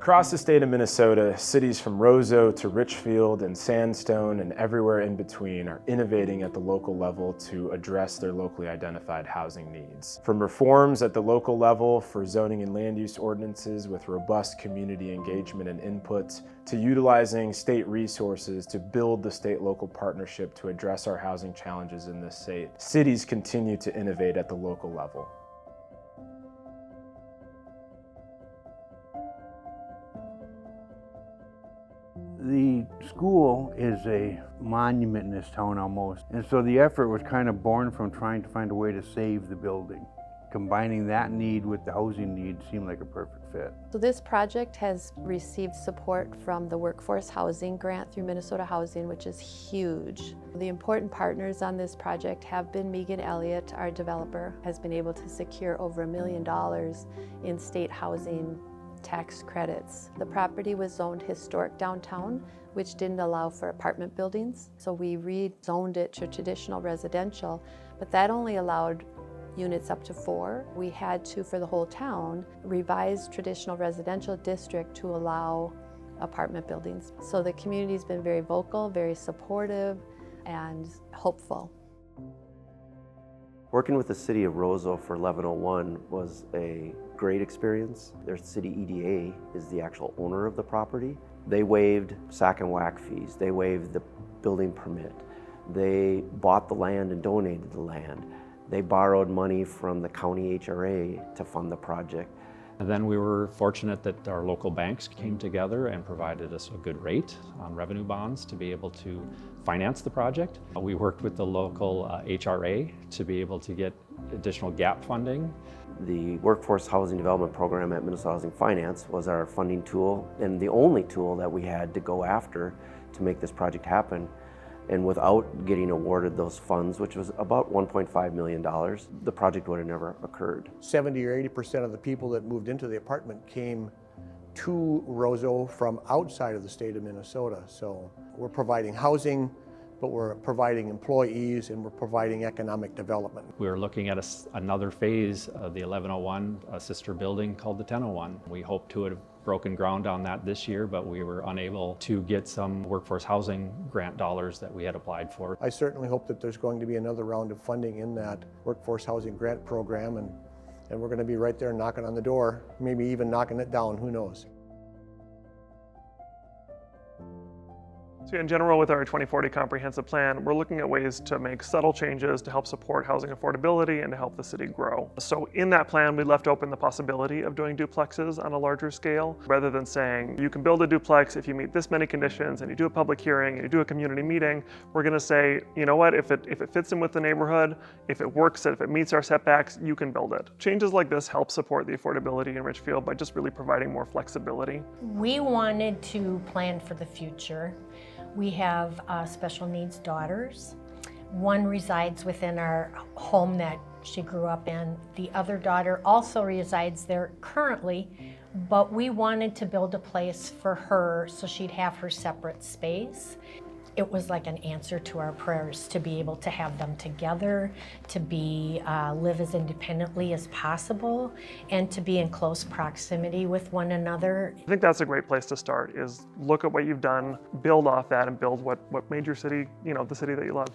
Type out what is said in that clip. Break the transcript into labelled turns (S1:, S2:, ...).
S1: Across the state of Minnesota, cities from Roseau to Richfield and Sandstone and everywhere in between are innovating at the local level to address their locally identified housing needs. From reforms at the local level for zoning and land use ordinances with robust community engagement and input, to utilizing state resources to build the state-local partnership to address our housing challenges in this state, cities continue to innovate at the local level.
S2: The school is a monument in this town almost, and so the effort was kind of born from trying to find a way to save the building. Combining that need with the housing need seemed like a perfect fit.
S3: So this project has received support from the Workforce Housing Grant through Minnesota Housing, which is huge. The important partners on this project have been Megan Elliott, our developer, has been able to secure over $1 million in state housing tax credits. The property was zoned historic downtown, which didn't allow for apartment buildings. So we rezoned it to traditional residential, but that only allowed units up to 4. We had to, for the whole town, revise traditional residential district to allow apartment buildings. So the community's been very vocal, very supportive, and hopeful.
S4: Working with the city of Roseau for 1101 was a great experience. Their city EDA is the actual owner of the property. They waived sack and whack fees. They waived the building permit. They bought the land and donated the land. They borrowed money from the county HRA to fund the project.
S5: And then we were fortunate that our local banks came together and provided us a good rate on revenue bonds to be able to finance the project. We worked with the local HRA to be able to get additional gap funding.
S4: The Workforce Housing Development Program at Minnesota Housing Finance was our funding tool and the only tool that we had to go after to make this project happen. And without getting awarded those funds, which was about $1.5 million, the project would have never occurred.
S6: 70 or 80% of the people that moved into the apartment came to Roseau from outside of the state of Minnesota. So we're providing housing, but we're providing employees and we're providing economic development.
S5: We were looking at another phase of the 1101, a sister building called the 1001. We hope to have broken ground on that this year, but we were unable to get some workforce housing grant dollars that we had applied for.
S6: I certainly hope that there's going to be another round of funding in that workforce housing grant program, and we're going to be right there knocking on the door, maybe even knocking it down, who knows.
S7: So in general, with our 2040 comprehensive plan, we're looking at ways to make subtle changes to help support housing affordability and to help the city grow. So in that plan, we left open the possibility of doing duplexes on a larger scale, rather than saying, you can build a duplex if you meet this many conditions and you do a public hearing and you do a community meeting. We're gonna say, you know what, if it fits in with the neighborhood, if it works, if it meets our setbacks, you can build it. Changes like this help support the affordability in Richfield by just really providing more flexibility.
S8: We wanted to plan for the future. We have special needs daughters. One resides within our home that she grew up in. The other daughter also resides there currently, but we wanted to build a place for her so she'd have her separate space. It was like an answer to our prayers to be able to have them together, to be live as independently as possible, and to be in close proximity with one another.
S7: I think that's a great place to start, is look at what you've done, build off that, and build what made your city, the city that you love.